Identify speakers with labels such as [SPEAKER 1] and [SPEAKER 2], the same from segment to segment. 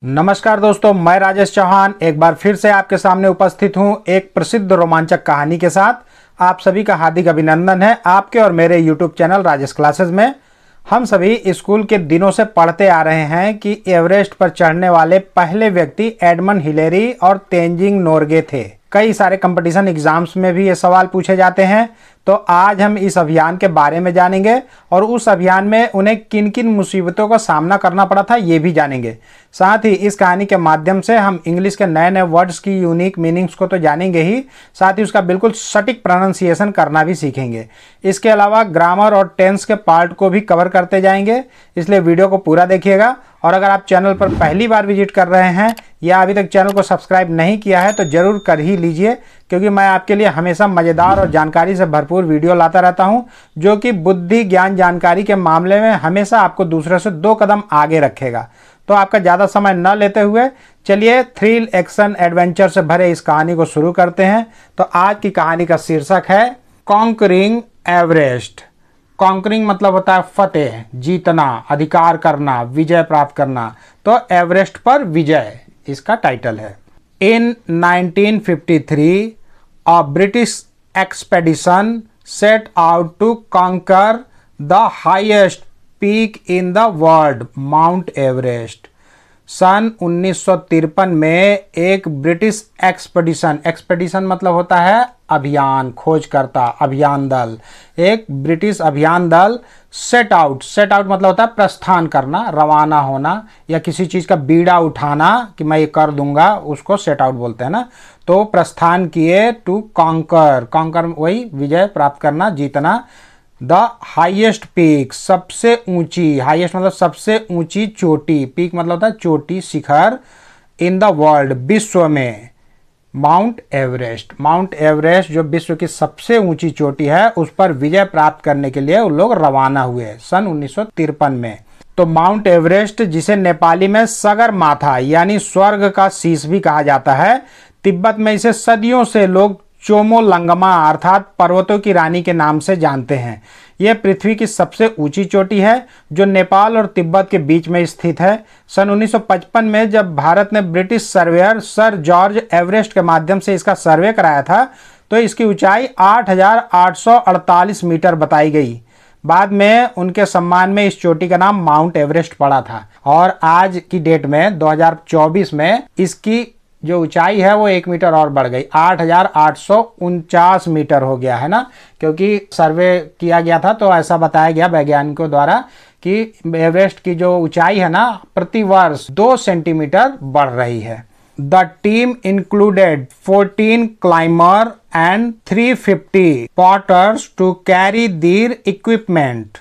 [SPEAKER 1] नमस्कार दोस्तों, मैं राजेश चौहान एक बार फिर से आपके सामने उपस्थित हूं एक प्रसिद्ध रोमांचक कहानी के साथ। आप सभी का हार्दिक अभिनंदन है आपके और मेरे यूट्यूब चैनल राजेश क्लासेस में। हम सभी स्कूल के दिनों से पढ़ते आ रहे हैं कि एवरेस्ट पर चढ़ने वाले पहले व्यक्ति एडमंड हिलेरी और तेंजिंग नोर्गे थे। कई सारे कंपटीशन एग्जाम्स में भी ये सवाल पूछे जाते हैं। तो आज हम इस अभियान के बारे में जानेंगे और उस अभियान में उन्हें किन किन मुसीबतों का सामना करना पड़ा था ये भी जानेंगे। साथ ही इस कहानी के माध्यम से हम इंग्लिश के नए नए वर्ड्स की यूनिक मीनिंग्स को तो जानेंगे ही, साथ ही उसका बिल्कुल सटीक प्रोनाउंसिएशन करना भी सीखेंगे। इसके अलावा ग्रामर और टेंस के पार्ट को भी कवर करते जाएंगे, इसलिए वीडियो को पूरा देखिएगा। और अगर आप चैनल पर पहली बार विजिट कर रहे हैं या अभी तक चैनल को सब्सक्राइब नहीं किया है तो ज़रूर कर ही लीजिए, क्योंकि मैं आपके लिए हमेशा मज़ेदार और जानकारी से भरपूर वीडियो लाता रहता हूं, जो कि बुद्धि ज्ञान जानकारी के मामले में हमेशा आपको दूसरे से 2 कदम आगे रखेगा। तो आपका ज़्यादा समय न लेते हुए चलिए थ्रिल एक्शन एडवेंचर से भरे इस कहानी को शुरू करते हैं। तो आज की कहानी का शीर्षक है कॉन्करिंग एवरेस्ट। कॉन्करिंग मतलब होता है फतेह, जीतना, अधिकार करना, विजय प्राप्त करना। तो एवरेस्ट पर विजय इसका टाइटल है। इन 1953 a British expedition set out to conquer the highest peak in the world, Mount Everest। सन 1953 में एक ब्रिटिश एक्सपेडिशन मतलब होता है अभियान, खोजकर्ता, अभियान दल। एक ब्रिटिश अभियान दल सेट आउट मतलब होता है प्रस्थान करना, रवाना होना या किसी चीज़ का बीड़ा उठाना कि मैं ये कर दूंगा, उसको सेट आउट बोलते हैं ना। तो प्रस्थान किए टू कॉन्कर वही विजय प्राप्त करना, जीतना। द हाईएस्ट पीक, सबसे ऊंची, हाईएस्ट मतलब सबसे ऊंची चोटी, पीक मतलब होता है चोटी, शिखर, इन द वर्ल्ड, विश्व में, माउंट एवरेस्ट जो विश्व की सबसे ऊंची चोटी है उस पर विजय प्राप्त करने के लिए उन लोग रवाना हुए सन 1953 में। तो माउंट एवरेस्ट, जिसे नेपाली में सगरमाथा यानी स्वर्ग का शीश भी कहा जाता है, तिब्बत में इसे सदियों से लोग चोमोलंगमा अर्थात पर्वतों की रानी के नाम से जानते हैं। यह पृथ्वी की सबसे ऊंची चोटी है जो नेपाल और तिब्बत के बीच में स्थित है। सन 1955 में जब भारत ने British surveyor sir George Everest के माध्यम से इसका सर्वे कराया था तो इसकी ऊंचाई 8,848 मीटर बताई गई। बाद में उनके सम्मान में इस चोटी का नाम माउंट एवरेस्ट पड़ा था और आज की डेट में 2024 में इसकी जो ऊंचाई है वो 1 मीटर और बढ़ गई, 8,849 मीटर हो गया है ना। क्योंकि सर्वे किया गया था तो ऐसा बताया गया वैज्ञानिकों द्वारा कि एवरेस्ट की जो ऊंचाई है ना प्रति वर्ष 2 सेंटीमीटर बढ़ रही है। The team included 14 climber and 350 porters to carry their equipment.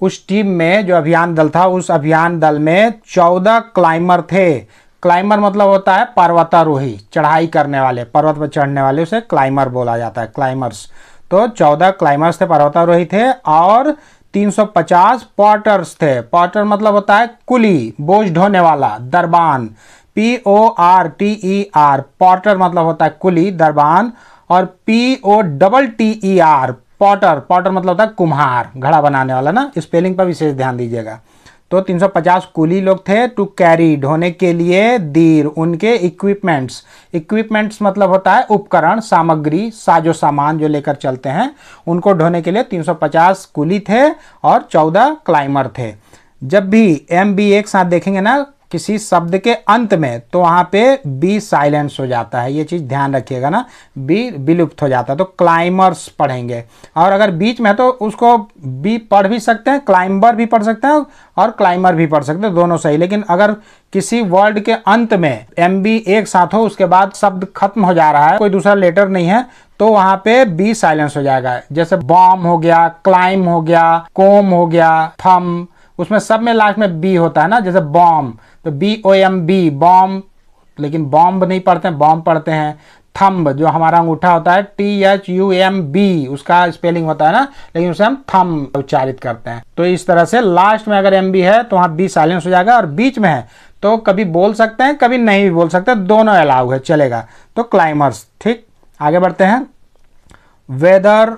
[SPEAKER 1] उस टीम में जो अभियान दल था, उस अभियान दल में 14 क्लाइमर थे। क्लाइमर मतलब होता है पर्वतारोही, चढ़ाई करने वाले, पर्वत पर चढ़ने वाले, उसे क्लाइमर बोला जाता है, क्लाइमर्स। तो 14 क्लाइमर्स थे, पर्वतारोही थे, और 350 पॉटर्स थे। पॉटर मतलब होता है कुली, बोझ ढोने वाला, दरबान, PORTER, पॉटर मतलब होता है कुली, दरबान, और POTTER, पॉटर मतलब होता है कुम्हार, घड़ा बनाने वाला ना। स्पेलिंग पर विशेष ध्यान दीजिएगा। तो 350 कुली लोग थे टू कैरी, ढोने के लिए, दीर, उनके इक्विपमेंट्स मतलब होता है उपकरण, सामग्री, साजो सामान जो लेकर चलते हैं, उनको ढोने के लिए 350 कुली थे और 14 क्लाइमर थे। जब भी MB एक साथ देखेंगे ना किसी शब्द के अंत में तो वहां पे बी साइलेंस हो जाता है, ये चीज ध्यान रखिएगा ना, बी विलुप्त हो जाता है। तो क्लाइमर्स पढ़ेंगे, और अगर बीच में है तो उसको बी पढ़ भी सकते हैं, क्लाइंबर भी पढ़ सकते हैं और क्लाइमर भी पढ़ सकते हैं, दोनों सही। लेकिन अगर किसी वर्ड के अंत में MB एक साथ हो, उसके बाद शब्द खत्म हो जा रहा है, कोई दूसरा लेटर नहीं है, तो वहां पे बी साइलेंस हो जाएगा। जैसे बॉम्ब हो गया, क्लाइम हो गया, कोम हो गया, थम, उसमें सब में लास्ट में बी होता है ना। जैसे बॉम्ब तो BOMB, बॉम्ब, लेकिन बॉम्ब नहीं पढ़ते हैं, बॉम्ब पढ़ते हैं। थंब जो हमारा अंगूठा होता है THUMB, उसका स्पेलिंग होता है ना, लेकिन उसे हम थंब उच्चारित करते हैं। तो इस तरह से लास्ट में अगर MB है तो वहाँ बी साइलेंस हो जाएगा, और बीच में है तो कभी बोल सकते हैं कभी नहीं भी बोल सकते, दोनों अलाउ है, चलेगा। तो क्लाइमर्स, ठीक, आगे बढ़ते हैं। वेदर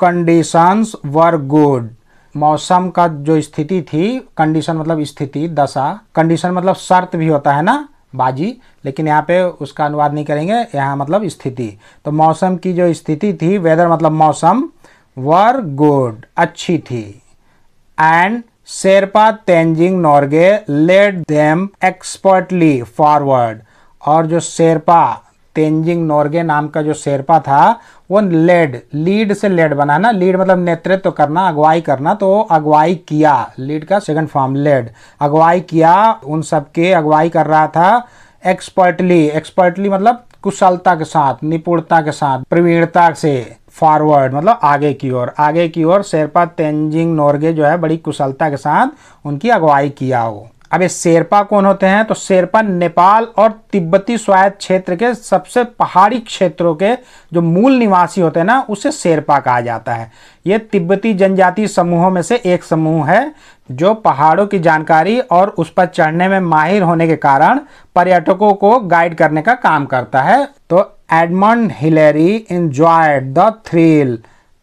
[SPEAKER 1] कंडीशंस वर गुड, मौसम का जो स्थिति थी, कंडीशन मतलब स्थिति, दशा, कंडीशन मतलब शर्त भी होता है ना, बाजी, लेकिन यहाँ पे उसका अनुवाद नहीं करेंगे, यहाँ मतलब स्थिति। तो मौसम की जो स्थिति थी, वेदर मतलब मौसम, वर गुड, अच्छी थी। And Sherpa Tenzing Norgay led them expertly forward, और जो शेरपा तेंजिंग नोर्गे नाम का जो शेरपा था वो लेड, लीड से लेड बना ना, लीड मतलब नेतृत्व करना, अगुवाई करना, तो अगुवाई किया, लीड का सेकंड फॉर्म लेड, अगुवाई किया, उन सबके अगुवाई कर रहा था एक्सपर्टली, एक्सपर्टली मतलब कुशलता के साथ, निपुणता के साथ, प्रवीणता से, फॉरवर्ड मतलब आगे की ओर, आगे की ओर शेरपा तेंजिंग नोर्गे जो है बड़ी कुशलता के साथ उनकी अगुवाई किया हो। अब ये शेरपा कौन होते हैं? तो शेरपा नेपाल और तिब्बती स्वायत्त क्षेत्र के सबसे पहाड़ी क्षेत्रों के जो मूल निवासी होते हैं ना, उसे शेरपा कहा जाता है। ये तिब्बती जनजातीय समूहों में से एक समूह है जो पहाड़ों की जानकारी और उस पर चढ़ने में माहिर होने के कारण पर्यटकों को गाइड करने का काम करता है। तो Edmund Hillary enjoyed the thrill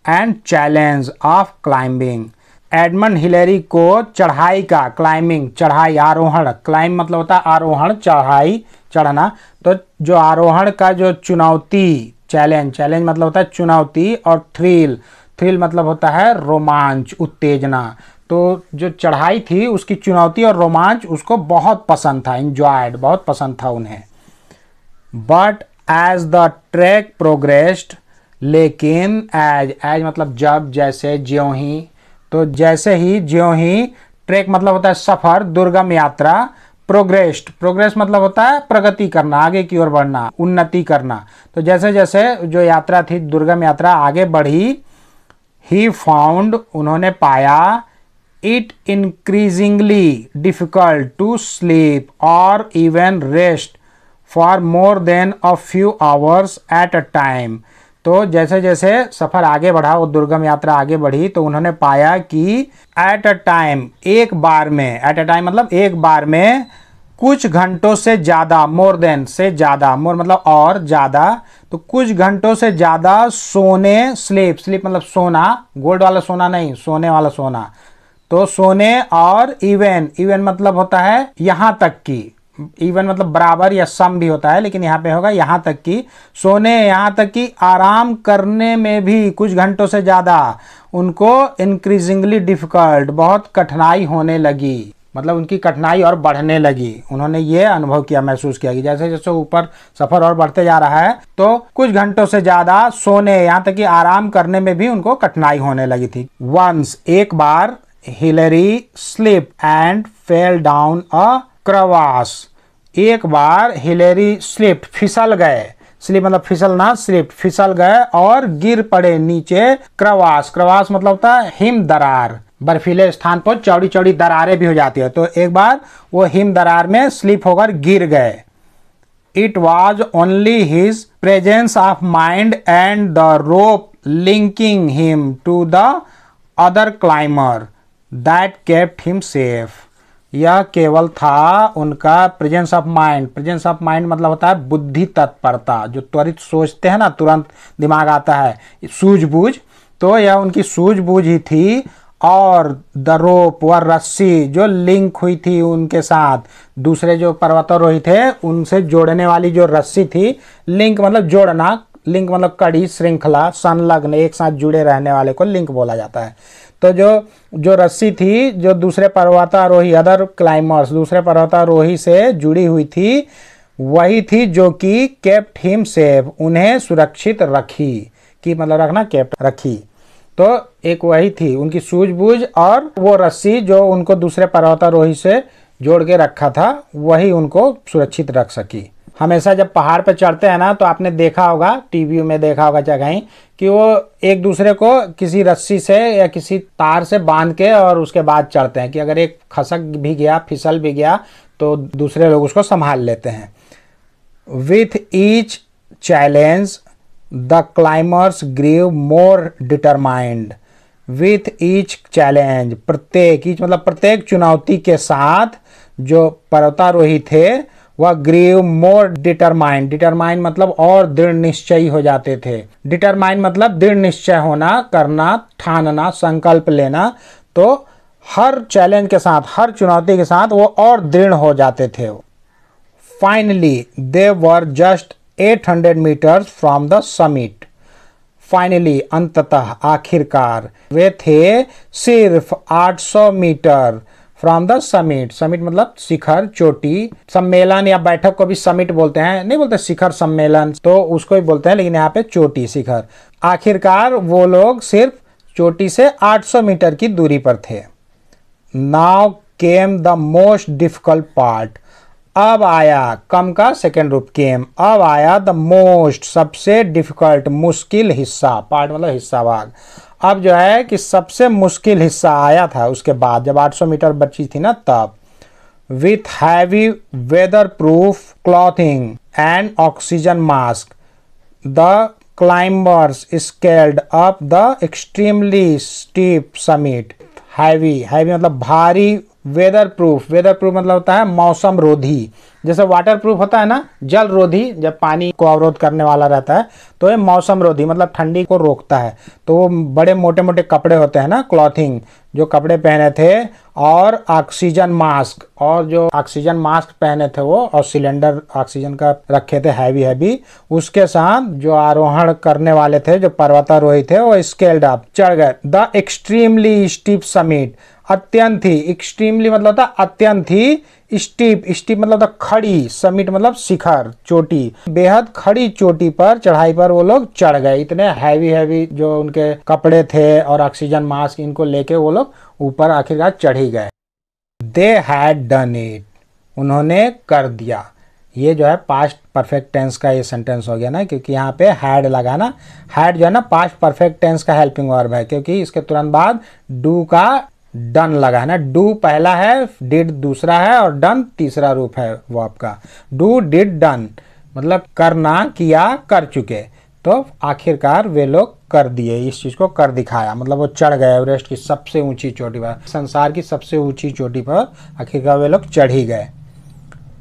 [SPEAKER 1] and challenge of climbing. Edmund Hillary को चढ़ाई का, क्लाइंबिंग चढ़ाई, आरोहण, क्लाइंब मतलब होता है आरोहण, चढ़ाई चढ़ना, तो जो आरोहण का जो चुनौती, चैलेंज, चैलेंज मतलब होता है चुनौती, और थ्रिल, थ्रिल मतलब होता है रोमांच, उत्तेजना, तो जो चढ़ाई थी उसकी चुनौती और रोमांच उसको बहुत पसंद था, एंजॉयड, बहुत पसंद था उन्हें। But as the track progressed, लेकिन एज, एज मतलब जब, जैसे, ज्यों ही, तो जैसे ही, ज्यों ही, ट्रैक मतलब होता है सफर, दुर्गम यात्रा, प्रोग्रेस्ड, प्रोग्रेस मतलब होता है प्रगति करना, आगे की ओर बढ़ना, उन्नति करना, तो जैसे जैसे जो यात्रा थी, दुर्गम यात्रा आगे बढ़ी, ही फाउंड, उन्होंने पाया, it increasingly difficult to sleep और even rest for more than a few hours at a time. तो जैसे जैसे सफ़र आगे बढ़ा, वो दुर्गम यात्रा आगे बढ़ी, तो उन्होंने पाया कि एट अ टाइम, एक बार में, एट अ टाइम मतलब एक बार में, कुछ घंटों से ज़्यादा, मोर देन से ज़्यादा, मोर मतलब और, ज़्यादा, तो कुछ घंटों से ज़्यादा सोने, स्लीप, स्लीप मतलब सोना, गोल्ड वाला सोना नहीं, सोने वाला सोना, तो सोने, और इवन, इवन मतलब होता है यहाँ तक की, इवन मतलब बराबर या सम भी होता है, लेकिन यहाँ पे होगा यहाँ तक की, सोने, यहाँ तक कि आराम करने में भी कुछ घंटों से ज़्यादा उनको इंक्रीजिंगली डिफिकल्ट, बहुत कठिनाई होने लगी, मतलब उनकी कठिनाई और बढ़ने लगी। उन्होंने ये अनुभव किया, महसूस किया कि जैसे जैसे ऊपर सफ़र और बढ़ते जा रहा है तो कुछ घंटों से ज़्यादा सोने, यहाँ तक कि आराम करने में भी उनको कठिनाई होने लगी थी। वंस, एक बार, Hillary slip and fell down a crevasse, एक बार हिलेरी स्लिप, फिसल गए, स्लिप मतलब फिसलना, स्लिप फिसल गए और गिर पड़े नीचे, क्रवास, क्रवास मतलब होता है हिम दरार, बर्फीले स्थान पर चौड़ी चौड़ी दरारें भी हो जाती है, तो एक बार वो हिम दरार में स्लिप होकर गिर गए। It was only his presence of mind and the rope linking him to the other climber that kept him safe. यह केवल था उनका presence of mind, presence of mind मतलब होता है बुद्धि तत्परता, जो त्वरित सोचते हैं ना, तुरंत दिमाग आता है, सूझबूझ, तो यह उनकी सूझबूझ ही थी, और द रोप, व रस्सी जो लिंक हुई थी उनके साथ, दूसरे जो पर्वतारोही थे उनसे जोड़ने वाली जो रस्सी थी, लिंक मतलब जोड़ना, लिंक मतलब कड़ी, श्रृंखला, संलग्न, एक साथ जुड़े रहने वाले को लिंक बोला जाता है। तो जो रस्सी थी, जो दूसरे पर्वतारोही, अदर क्लाइमर्स, दूसरे पर्वतारोही से जुड़ी हुई थी, वही थी जो कि केप्ट हिम सेफ, उन्हें सुरक्षित रखी, कि मतलब रखना, केप्ट रखी, तो एक वही थी उनकी सूझबूझ, और वो रस्सी जो उनको दूसरे पर्वतारोही से जोड़ के रखा था, वही उनको सुरक्षित रख सकी। हमेशा जब पहाड़ पर चढ़ते हैं ना, तो आपने देखा होगा, टीवी में देखा होगा चाहे कहीं, कि वो एक दूसरे को किसी रस्सी से या किसी तार से बांध के और उसके बाद चढ़ते हैं, कि अगर एक खसक भी गया, फिसल भी गया, तो दूसरे लोग उसको संभाल लेते हैं। With each challenge the climbers grew more determined. With each challenge, प्रत्येक, ईच मतलब प्रत्येक चुनौती के साथ जो पर्वतारोही थे वह ग्रीव मोर डिटरमाइंड, डिटरमाइंड मतलब और दृढ़ निश्चयी हो जाते थे। डिटरमाइंड मतलब दृढ़ निश्चय होना, करना, ठानना, संकल्प लेना, तो हर चैलेंज के साथ, हर चुनौती के साथ वो और दृढ़ हो जाते थे। Finally they were just 800 metres from the summit. Finally अंततः, आखिरकार, वे थे सिर्फ 800 metre from the summit. Summit मतलब शिखर, चोटी। सम्मेलन या बैठक को भी समिट बोलते हैं, नहीं बोलते शिखर सम्मेलन, तो उसको ही बोलते हैं, लेकिन यहाँ पे चोटी, शिखर। आखिरकार वो लोग सिर्फ चोटी से 800 मीटर की दूरी पर थे। Now came the most difficult part. अब आया, कम का सेकेंड रूप केम, अब आया द मोस्ट, सबसे डिफिकल्ट, मुश्किल हिस्सा। पार्ट मतलब हिस्सा, भाग। अब जो है कि सबसे मुश्किल हिस्सा आया था उसके बाद, जब 800 मीटर बची थी ना तब। With heavy weather proof clothing and oxygen mask the climbers scaled up the extremely steep summit. Heavy, heavy मतलब भारी। वेदर प्रूफ, वेदर प्रूफ मतलब होता है मौसम रोधी। जैसे वाटर प्रूफ होता है ना, जल रोधी, जब पानी को अवरोध करने वाला रहता है, तो ये मौसम रोधी मतलब ठंडी को रोकता है। तो वो बड़े मोटे मोटे कपड़े होते हैं ना, क्लॉथिंग, जो कपड़े पहने थे, और ऑक्सीजन मास्क, और जो ऑक्सीजन मास्क पहने थे वो, और सिलेंडर ऑक्सीजन का रखे थे हैवी हैवी। उसके साथ जो आरोहण करने वाले थे, जो पर्वतारोही थे, वो स्केल्ड अप, चढ़ गए द एक्सट्रीमली स्टीप समिट। अत्यंत ही, एक्सट्रीमली मतलब होता है अत्यंत ही, स्टीप, स्टीप मतलब होता खड़ी, समिट मतलब शिखर, चोटी। बेहद खड़ी चोटी पर, चढ़ाई पर वो लोग चढ़ गए। इतने हैवी हैवी जो उनके कपड़े थे और ऑक्सीजन मास्क, इनको लेके वो लोग ऊपर आखिरकार चढ़ ही गए। दे हैड डन इट, उन्होंने कर दिया। ये जो है पास्ट परफेक्ट टेंस का ये सेंटेंस हो गया ना, क्योंकि यहाँ पे हैड लगा ना। हैड जो है ना पास्ट परफेक्ट टेंस का हेल्पिंग वर्ब है, क्योंकि इसके तुरंत बाद डू का डन लगा है ना। डू पहला है, डिड दूसरा है, और डन तीसरा रूप है वो आपका। डू, डिड, डन मतलब करना, किया, कर चुके। तो आखिरकार वे लोग कर दिए, इस चीज को कर दिखाया, मतलब वो चढ़ गए एवरेस्ट की सबसे ऊंची चोटी पर, संसार की सबसे ऊंची चोटी पर आखिरकार वे लोग चढ़ ही गए।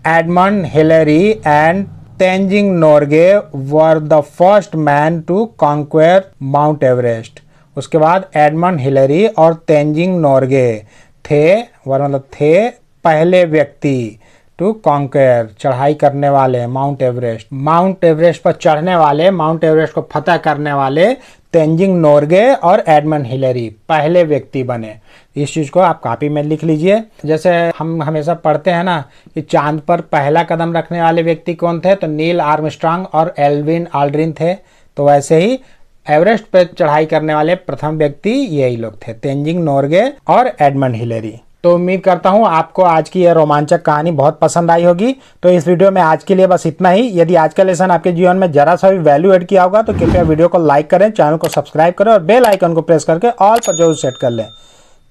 [SPEAKER 1] Edmund Hillary and Tenzing Norgay were the first man to conquer Mount Everest. उसके बाद एडमंड हिलेरी और तेंजिंग नोर्गे थे, मतलब थे पहले व्यक्ति, टू कॉन्कर चढ़ाई करने वाले, माउंट एवरेस्ट। माउंट एवरेस्ट पर चढ़ने वाले, माउंट एवरेस्ट को फतह करने वाले तेंजिंग नोर्गे और एडमंड हिलेरी पहले व्यक्ति बने। इस चीज को आप कॉपी में लिख लीजिए। जैसे हम हमेशा पढ़ते हैं ना कि चांद पर पहला कदम रखने वाले व्यक्ति कौन थे, तो नील आर्मस्ट्रांग और एल्विन ऑल्ड्रिन थे। तो वैसे ही एवरेस्ट पर चढ़ाई करने वाले प्रथम व्यक्ति यही लोग थे, तेंजिंग नोर्गे और एडमंड हिलेरी। तो उम्मीद करता हूं आपको आज की यह रोमांचक कहानी बहुत पसंद आई होगी। तो इस वीडियो में आज के लिए बस इतना ही। यदि आज का लेसन आपके जीवन में जरा सा भी वैल्यू ऐड किया होगा तो कृपया वीडियो को लाइक करें, चैनल को सब्सक्राइब करें और बेल आइकन को प्रेस करके ऑल पर जरूर सेट कर लें,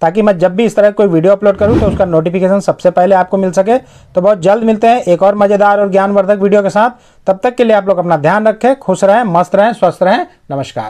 [SPEAKER 1] ताकि मैं जब भी इस तरह कोई वीडियो अपलोड करूं तो उसका नोटिफिकेशन सबसे पहले आपको मिल सके। तो बहुत जल्द मिलते हैं एक और मजेदार और ज्ञानवर्धक वीडियो के साथ। तब तक के लिए आप लोग अपना ध्यान रखें, खुश रहें, मस्त रहें, स्वस्थ रहें। नमस्कार।